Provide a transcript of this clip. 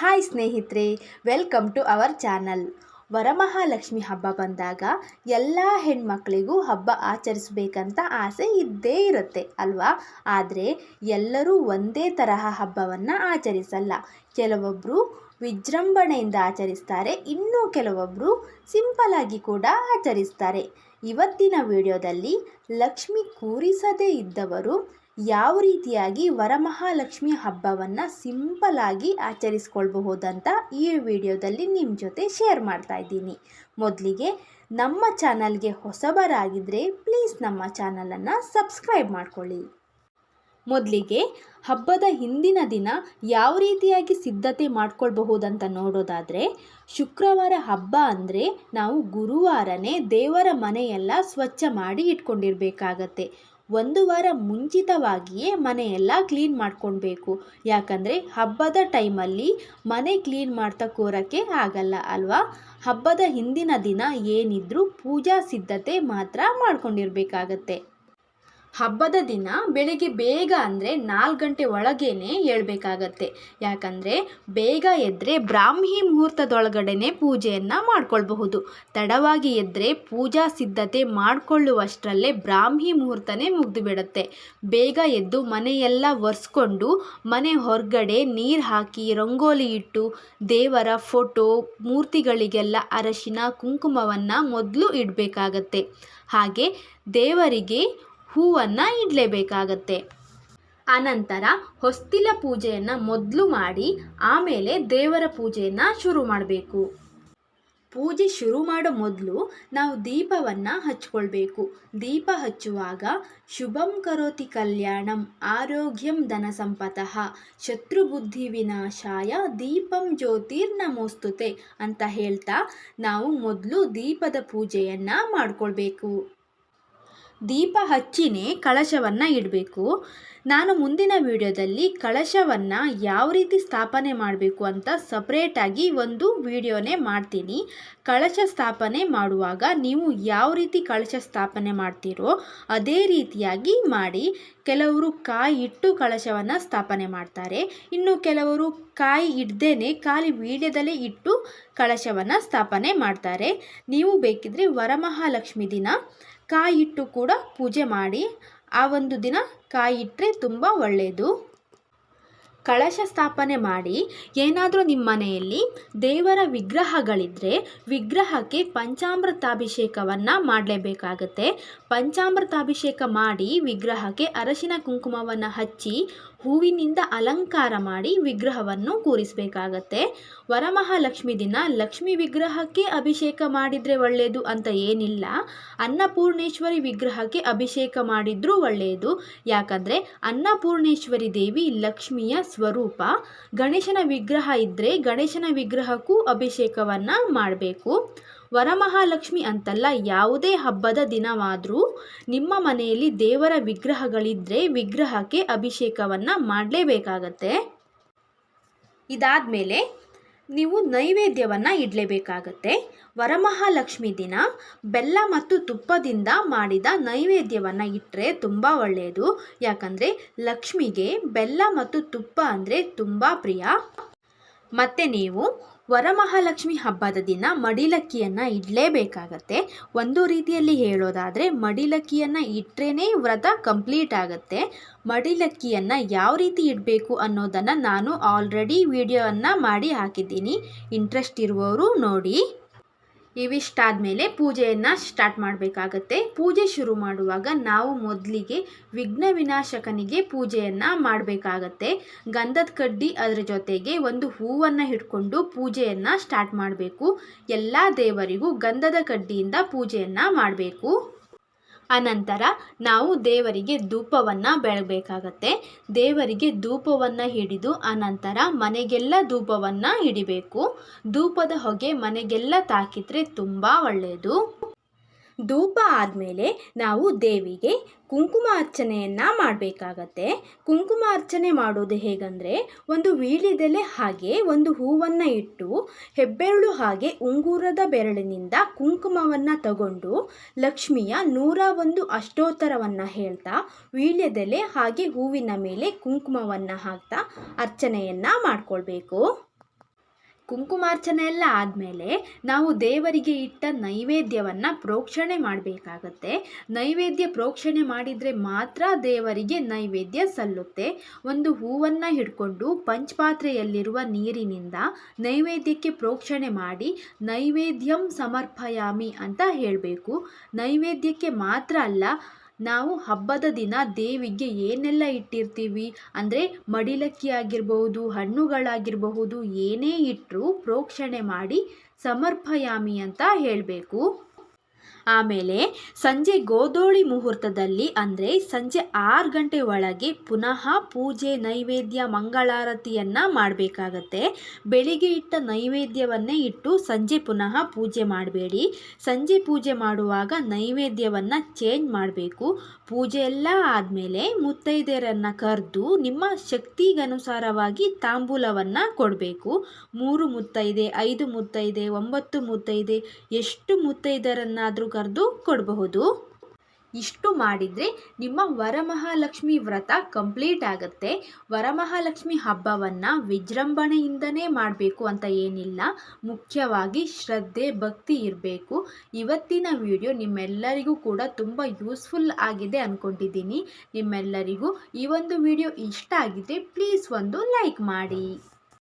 Hi ಸ್ನೇಹಿತರೆ, welcome to our channel. Varamahalakshmi ಹಬ್ಬ ಬಂದಾಗ ಎಲ್ಲ ಹೆಣ್ಮಕ್ಳಿಗೂ ಹಬ್ಬ ಆಚರಿಸಬೇಕಂತ ಆಸೆ ಇದ್ದೇ ಇರುತ್ತೆ ಅಲ್ವಾ. ಆದರೆ ಎಲ್ಲರೂ ಒಂದೇ ತರಹ ಹಬ್ಬವನ್ನು ಆಚರಿಸಲ್ಲ. ಕೆಲವೊಬ್ಬರು ವಿಜೃಂಭಣೆಯಿಂದ ಆಚರಿಸ್ತಾರೆ, ಇನ್ನು ಕೆಲವೊಬ್ಬರು ಸಿಂಪಲ್ ಆಗಿ ಕೂಡ ಆಚರಿಸ್ತಾರೆ. ಇವತ್ತಿನ ವಿಡಿಯೋದಲ್ಲಿ ಲಕ್ಷ್ಮಿ ಕೂರಿಸದೇ ಇದ್ದವರು ಯಾವ ರೀತಿಯಾಗಿ ವರಮಹಾಲಕ್ಷ್ಮಿ ಹಬ್ಬವನ್ನು ಸಿಂಪಲ್ ಆಗಿ ಆಚರಿಸ್ಕೊಳ್ಬಹುದಂತ ಈ ವಿಡಿಯೋದಲ್ಲಿ ನಿಮ್ಮ ಜೊತೆ ಶೇರ್ ಮಾಡ್ತಾ ಇದ್ದೀನಿ. ಮೊದಲಿಗೆ ನಮ್ಮ ಚಾನಲ್ಗೆ ಹೊಸಬರಾಗಿದ್ದರೆ ಪ್ಲೀಸ್ ನಮ್ಮ ಚಾನಲನ್ನು ಸಬ್ಸ್ಕ್ರೈಬ್ ಮಾಡ್ಕೊಳ್ಳಿ. ಮೊದಲಿಗೆ ಹಬ್ಬದ ಹಿಂದಿನ ದಿನ ಯಾವ ರೀತಿಯಾಗಿ ಸಿದ್ಧತೆ ಮಾಡ್ಕೊಳ್ಬಹುದಂತ ನೋಡೋದಾದರೆ, ಶುಕ್ರವಾರ ಹಬ್ಬ ಅಂದರೆ ನಾವು ಗುರುವಾರನೇ ದೇವರ ಮನೆಯೆಲ್ಲ ಸ್ವಚ್ಛ ಮಾಡಿ ಇಟ್ಕೊಂಡಿರಬೇಕಾಗತ್ತೆ. ಒಂದು ವಾರ ಮುಂಚಿತವಾಗಿಯೇ ಮನೆಯೆಲ್ಲ ಕ್ಲೀನ್ ಮಾಡ್ಕೊಳ್ಬೇಕು. ಯಾಕಂದರೆ ಹಬ್ಬದ ಟೈಮಲ್ಲಿ ಮನೆ ಕ್ಲೀನ್ ಮಾಡ್ತಾ ಕೂರೋಕ್ಕೆ ಆಗಲ್ಲ ಅಲ್ವಾ. ಹಬ್ಬದ ಹಿಂದಿನ ದಿನ ಏನಿದ್ರೂ ಪೂಜಾ ಸಿದ್ಧತೆ ಮಾತ್ರ ಮಾಡ್ಕೊಂಡಿರಬೇಕಾಗತ್ತೆ. ಹಬ್ಬದ ದಿನ ಬೆಳಿಗ್ಗೆ ಬೇಗ ಅಂದರೆ 4 ಗಂಟೆ ಒಳಗೇನೆ ಏಳಬೇಕಾಗತ್ತೆ. ಯಾಕಂದರೆ ಬೇಗ ಎದ್ದರೆ ಬ್ರಾಹ್ಮಿ ಮುಹೂರ್ತದೊಳಗಡೆನೆ ಪೂಜೆಯನ್ನು ಮಾಡ್ಕೊಳ್ಬಹುದು. ತಡವಾಗಿ ಎದ್ದರೆ ಪೂಜಾ ಸಿದ್ಧತೆ ಮಾಡಿಕೊಳ್ಳುವಷ್ಟರಲ್ಲೇ ಬ್ರಾಹ್ಮಿ ಮುಹೂರ್ತನೇ ಮುಗಿದು ಬಿಡುತ್ತೆ. ಬೇಗ ಎದ್ದು ಮನೆಯೆಲ್ಲ ಒರೆಸ್ಕೊಂಡು ಮನೆ ಹೊರಗಡೆ ನೀರು ಹಾಕಿ ರಂಗೋಲಿ ಇಟ್ಟು ದೇವರ ಫೋಟೋ ಮೂರ್ತಿಗಳಿಗೆಲ್ಲ ಅರಶಿನ ಕುಂಕುಮವನ್ನು ಮೊದಲು ಇಡಬೇಕಾಗತ್ತೆ. ಹಾಗೆ ದೇವರಿಗೆ ಹೂವನ್ನು ಇಡಲೇಬೇಕಾಗತ್ತೆ. ಆನಂತರ ಹೊಸ್ತಿಲ ಪೂಜೆಯನ್ನು ಮೊದಲು ಮಾಡಿ ಆಮೇಲೆ ದೇವರ ಪೂಜೆಯನ್ನು ಶುರು ಮಾಡಬೇಕು. ಪೂಜೆ ಶುರು ಮಾಡೋ ಮೊದಲು ನಾವು ದೀಪವನ್ನು ಹಚ್ಕೊಳ್ಬೇಕು. ದೀಪ ಹಚ್ಚುವಾಗ ಶುಭಂ ಕರೋತಿ ಕಲ್ಯಾಣಂ ಆರೋಗ್ಯಂ ಧನ ಸಂಪತಃ ಶತ್ರುಬುದ್ಧಿ ವಿನಾಶಾಯ ದೀಪಂ ಜ್ಯೋತಿರ್ನಮೋಸ್ತುತೆ ಅಂತ ಹೇಳ್ತಾ ನಾವು ಮೊದಲು ದೀಪದ ಪೂಜೆಯನ್ನು ಮಾಡಿಕೊಳ್ಬೇಕು. ದೀಪ ಹಚ್ಚಿನೇ ಕಳಶವನ್ನು ಇಡಬೇಕು. ನಾನು ಮುಂದಿನ ವಿಡಿಯೋದಲ್ಲಿ ಕಳಶವನ್ನು ಯಾವ ರೀತಿ ಸ್ಥಾಪನೆ ಮಾಡಬೇಕು ಅಂತ ಸಪ್ರೇಟಾಗಿ ಒಂದು ವಿಡಿಯೋನೇ ಮಾಡ್ತೀನಿ. ಕಳಶ ಸ್ಥಾಪನೆ ಮಾಡುವಾಗ ನೀವು ಯಾವ ರೀತಿ ಕಳಶ ಸ್ಥಾಪನೆ ಮಾಡ್ತೀರೋ ಅದೇ ರೀತಿಯಾಗಿ ಮಾಡಿ. ಕೆಲವರು ಕಾಯಿ ಇಟ್ಟು ಕಳಶವನ್ನು ಸ್ಥಾಪನೆ ಮಾಡ್ತಾರೆ, ಇನ್ನು ಕೆಲವರು ಕಾಯಿ ಇಡ್ದೇನೆ ಖಾಲಿ ವೀಳ್ಯದಲ್ಲೇ ಇಟ್ಟು ಕಳಶವನ್ನು ಸ್ಥಾಪನೆ ಮಾಡ್ತಾರೆ. ನೀವು ಬೇಕಿದ್ರೆ ವರಮಹಾಲಕ್ಷ್ಮಿ ದಿನ ಕಾಯಿ ಇಟ್ಟು ಕೂಡ ಪೂಜೆ ಮಾಡಿ. ಆ ಒಂದು ದಿನ ಕಾಯಿ ಇಟ್ಟರೆ ತುಂಬ ಒಳ್ಳೆಯದು. ಕಳಶ ಸ್ಥಾಪನೆ ಮಾಡಿ ಏನಾದರೂ ನಿಮ್ಮ ಮನೆಯಲ್ಲಿ ದೇವರ ವಿಗ್ರಹಗಳಿದ್ದರೆ ವಿಗ್ರಹಕ್ಕೆ ಪಂಚಾಮೃತಾಭಿಷೇಕವನ್ನು ಮಾಡಲೇಬೇಕಾಗತ್ತೆ. ಪಂಚಾಮೃತಾಭಿಷೇಕ ಮಾಡಿ ವಿಗ್ರಹಕ್ಕೆ ಅರಶಿನ ಕುಂಕುಮವನ್ನು ಹಚ್ಚಿ ಹೂವಿನಿಂದ ಅಲಂಕಾರ ಮಾಡಿ ವಿಗ್ರಹವನ್ನು ಕೂರಿಸಬೇಕಾಗತ್ತೆ. ವರಮಹಾಲಕ್ಷ್ಮಿ ದಿನ ಲಕ್ಷ್ಮಿ ವಿಗ್ರಹಕ್ಕೆ ಅಭಿಷೇಕ ಮಾಡಿದರೆ ಒಳ್ಳೆಯದು ಅಂತ ಏನಿಲ್ಲ. ಅನ್ನಪೂರ್ಣೇಶ್ವರಿ ವಿಗ್ರಹಕ್ಕೆ ಅಭಿಷೇಕ ಮಾಡಿದ್ರೂ ಒಳ್ಳೆಯದು. ಯಾಕಂದರೆ ಅನ್ನಪೂರ್ಣೇಶ್ವರಿ ದೇವಿ ಲಕ್ಷ್ಮಿಯ ಸ್ವರೂಪ. ಗಣೇಶನ ವಿಗ್ರಹ ಇದ್ದರೆ ಗಣೇಶನ ವಿಗ್ರಹಕ್ಕೂ ಅಭಿಷೇಕವನ್ನು ಮಾಡಬೇಕು. ವರಮಹಾಲಕ್ಷ್ಮಿ ಅಂತಲ್ಲ, ಯಾವುದೇ ಹಬ್ಬದ ದಿನವಾದರೂ ನಿಮ್ಮ ಮನೆಯಲ್ಲಿ ದೇವರ ವಿಗ್ರಹಗಳಿದ್ದರೆ ವಿಗ್ರಹಕ್ಕೆ ಅಭಿಷೇಕವನ್ನು ಮಾಡಲೇಬೇಕಾಗತ್ತೆ. ಇದಾದಮೇಲೆ ನೀವು ನೈವೇದ್ಯವನ್ನು ಇಡಲೇಬೇಕಾಗತ್ತೆ. ವರಮಹಾಲಕ್ಷ್ಮಿ ದಿನ ಬೆಲ್ಲ ಮತ್ತು ತುಪ್ಪದಿಂದ ಮಾಡಿದ ನೈವೇದ್ಯವನ್ನು ಇಟ್ಟರೆ ತುಂಬ ಒಳ್ಳೆಯದು. ಯಾಕಂದರೆ ಲಕ್ಷ್ಮಿಗೆ ಬೆಲ್ಲ ಮತ್ತು ತುಪ್ಪ ಅಂದರೆ ತುಂಬ ಪ್ರಿಯ. ಮತ್ತು ನೀವು ವರಮಹಾಲಕ್ಷ್ಮಿ ಹಬ್ಬದ ದಿನ ಮಡಿಲಕ್ಕಿಯನ್ನು ಇಡಲೇಬೇಕಾಗತ್ತೆ. ಒಂದು ರೀತಿಯಲ್ಲಿ ಹೇಳೋದಾದರೆ ಮಡಿಲಕ್ಕಿಯನ್ನು ಇಟ್ಟರೆ ವ್ರತ ಕಂಪ್ಲೀಟ್ ಆಗುತ್ತೆ. ಮಡಿಲಕ್ಕಿಯನ್ನು ಯಾವ ರೀತಿ ಇಡಬೇಕು ಅನ್ನೋದನ್ನು ನಾನು ಆಲ್ರೆಡಿ ವಿಡಿಯೋವನ್ನು ಮಾಡಿ ಹಾಕಿದ್ದೀನಿ. ಇಂಟ್ರೆಸ್ಟ್ ಇರುವವರು ನೋಡಿ. ಇವಿಷ್ಟಾದಮೇಲೆ ಪೂಜೆಯನ್ನು ಸ್ಟಾರ್ಟ್ ಮಾಡಬೇಕಾಗತ್ತೆ. ಪೂಜೆ ಶುರು ಮಾಡುವಾಗ ನಾವು ಮೊದಲಿಗೆ ವಿಘ್ನ ವಿನಾಶಕನಿಗೆ ಪೂಜೆಯನ್ನು ಮಾಡಬೇಕಾಗತ್ತೆ. ಗಂಧದ ಕಡ್ಡಿ ಅದರ ಜೊತೆಗೆ ಒಂದು ಹೂವನ್ನು ಹಿಡ್ಕೊಂಡು ಪೂಜೆಯನ್ನು ಸ್ಟಾರ್ಟ್ ಮಾಡಬೇಕು. ಎಲ್ಲ ದೇವರಿಗೂ ಗಂಧದ ಕಡ್ಡಿಯಿಂದ ಪೂಜೆಯನ್ನು ಮಾಡಬೇಕು. ಅನಂತರ ನಾವು ದೇವರಿಗೆ ಧೂಪವನ್ನು ಬೆಳಗಬೇಕಾಗತ್ತೆ. ದೇವರಿಗೆ ಧೂಪವನ್ನು ಹಿಡಿದು ಅನಂತರ ಮನೆಗೆಲ್ಲ ಧೂಪವನ್ನು ಹಿಡಿಬೇಕು. ಧೂಪದ ಹೊಗೆ ಮನೆಗೆಲ್ಲ ತಾಕಿದರೆ ತುಂಬ ಒಳ್ಳೆಯದು. ಧೂಪ ಆದಮೇಲೆ ನಾವು ದೇವಿಗೆ ಕುಂಕುಮ ಅರ್ಚನೆಯನ್ನು ಮಾಡಬೇಕಾಗತ್ತೆ. ಕುಂಕುಮ ಅರ್ಚನೆ ಮಾಡೋದು ಹೇಗಂದರೆ, ಒಂದು ವೀಳ್ಯದೆಲೆ ಹಾಗೆ ಒಂದು ಹೂವನ್ನು ಇಟ್ಟು ಹೆಬ್ಬೆರಳು ಹಾಗೆ ಉಂಗುರದ ಬೆರಳಿನಿಂದ ಕುಂಕುಮವನ್ನು ತಗೊಂಡು ಲಕ್ಷ್ಮಿಯ 101 ಅಷ್ಟೋತ್ತರವನ್ನು ಹೇಳ್ತಾ ವೀಳ್ಯದೆಲೆ ಹಾಗೆ ಹೂವಿನ ಮೇಲೆ ಕುಂಕುಮವನ್ನು ಹಾಕ್ತಾ ಅರ್ಚನೆಯನ್ನು ಮಾಡಿಕೊಳ್ಬೇಕು. ಕುಂಕುಮಾರ್ಚನೆ ಎಲ್ಲ ಆದಮೇಲೆ ನಾವು ದೇವರಿಗೆ ಇಟ್ಟ ನೈವೇದ್ಯವನ್ನು ಪ್ರೋಕ್ಷಣೆ ಮಾಡಬೇಕಾಗತ್ತೆ. ನೈವೇದ್ಯ ಪ್ರೋಕ್ಷಣೆ ಮಾಡಿದರೆ ಮಾತ್ರ ದೇವರಿಗೆ ನೈವೇದ್ಯ ಸಲ್ಲುತ್ತೆ. ಒಂದು ಹೂವನ್ನು ಹಿಡ್ಕೊಂಡು ಪಂಚಪಾತ್ರೆಯಲ್ಲಿರುವ ನೀರಿನಿಂದ ನೈವೇದ್ಯಕ್ಕೆ ಪ್ರೋಕ್ಷಣೆ ಮಾಡಿ ನೈವೇದ್ಯಂ ಸಮರ್ಪಯಾಮಿ ಅಂತ ಹೇಳಬೇಕು. ನೈವೇದ್ಯಕ್ಕೆ ಮಾತ್ರ ಅಲ್ಲ, ನಾವು ಹಬ್ಬದ ದಿನ ದೇವಿಗೆ ಏನೆಲ್ಲ ಇಟ್ಟಿರ್ತೀವಿ ಅಂದರೆ ಮಡಿಲಕ್ಕಿ ಆಗಿರಬಹುದು, ಹಣ್ಣುಗಳಾಗಿರಬಹುದು, ಏನೇ ಇಟ್ಟರೂ ಪ್ರೋಕ್ಷಣೆ ಮಾಡಿ ಸಮರ್ಪಯಾಮಿ ಅಂತ ಹೇಳಬೇಕು. ಆಮೇಲೆ ಸಂಜೆ ಗೋಧೂಳಿ ಮುಹೂರ್ತದಲ್ಲಿ ಅಂದರೆ ಸಂಜೆ 6 ಗಂಟೆ ಒಳಗೆ ಪುನಃ ಪೂಜೆ, ನೈವೇದ್ಯ, ಮಂಗಳಾರತಿಯನ್ನು ಮಾಡಬೇಕಾಗತ್ತೆ. ಬೆಳಿಗ್ಗೆ ಇಟ್ಟ ನೈವೇದ್ಯವನ್ನೇ ಇಟ್ಟು ಸಂಜೆ ಪುನಃ ಪೂಜೆ ಮಾಡಬೇಡಿ. ಸಂಜೆ ಪೂಜೆ ಮಾಡುವಾಗ ನೈವೇದ್ಯವನ್ನು ಚೇಂಜ್ ಮಾಡಬೇಕು. ಪೂಜೆ ಎಲ್ಲ ಆದಮೇಲೆ ಮುತ್ತೈದೆಯರನ್ನು ಕರೆದು ನಿಮ್ಮ ಶಕ್ತಿಗನುಸಾರವಾಗಿ ತಾಂಬೂಲವನ್ನು ಕೊಡಬೇಕು. 3 ಮುತ್ತೈದೆ, 5 ಮುತ್ತೈದೆ, 9 ಮುತ್ತೈದೆ, ಎಷ್ಟು ಮುತ್ತೈದೆಯರನ್ನಾದರೂ ಕರೆದು ಕೊಡಬಹುದು. ಇಷ್ಟು ಮಾಡಿದರೆ ನಿಮ್ಮ ವರಮಹಾಲಕ್ಷ್ಮಿ ವ್ರತ ಕಂಪ್ಲೀಟ್ ಆಗುತ್ತೆ. ವರಮಹಾಲಕ್ಷ್ಮಿ ಹಬ್ಬವನ್ನು ವಿಜೃಂಭಣೆಯಿಂದನೇ ಮಾಡಬೇಕು ಅಂತ ಏನಿಲ್ಲ, ಮುಖ್ಯವಾಗಿ ಶ್ರದ್ಧೆ ಭಕ್ತಿ ಇರಬೇಕು. ಇವತ್ತಿನ ವಿಡಿಯೋ ನಿಮ್ಮೆಲ್ಲರಿಗೂ ಕೂಡ ತುಂಬ ಯೂಸ್ಫುಲ್ ಆಗಿದೆ ಅಂದ್ಕೊಂಡಿದ್ದೀನಿ. ನಿಮ್ಮೆಲ್ಲರಿಗೂ ಈ ಒಂದು ವಿಡಿಯೋ ಇಷ್ಟ ಆಗಿದೆ ಪ್ಲೀಸ್ ಒಂದು ಲೈಕ್ ಮಾಡಿ.